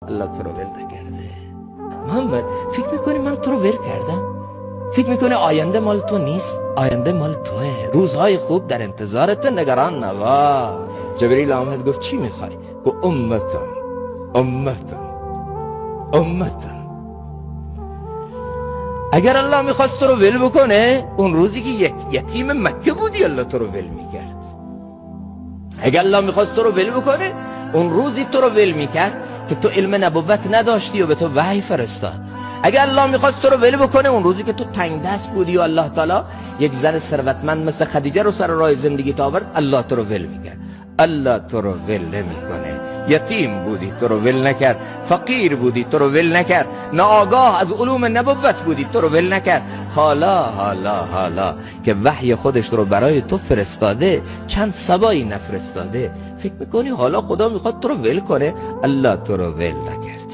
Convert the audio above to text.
الله تو رو ول نکرده. محمد فکر میکنی من تو رو ول کردم؟ فکر میکنی آینده مال تو نیست؟ آینده مال توه. روزهای خوب در انتظارت، نگران نباش. جبریل آمد گفت چی میخوای؟ گفت امتم امتم امتم. اگر الله میخواست تو رو ول بکنه، اون روزی که یتیم مکه بودی الله تو رو ول میکرد. اگر الله میخواست تو رو ول بکنه، اون روزی تو رو ول میکرد که تو علم نبوت نداشتی و به تو وحی فرستاد. اگر الله میخواست تو رو ول بکنه، اون روزی که تو تنگ دست بودی و الله تعالی یک زن ثروتمند مثل خدیجه رو سر راه زندگی تا آورد، الله تو رو ول میکرد. الله تو رو ول نمیکنه. یتیم بودی تو رو ول نکرد، فقیر بودی تو رو ول نکرد، ناآگاه از علوم نبوت بودی تو رو ول نکرد. حالا که وحی خودش رو برای تو فرستاده، چند سبایی نفرستاده، فکر میکنی حالا خدا میخواد تو رو ول کنه؟ الله تو رو ول نکرد.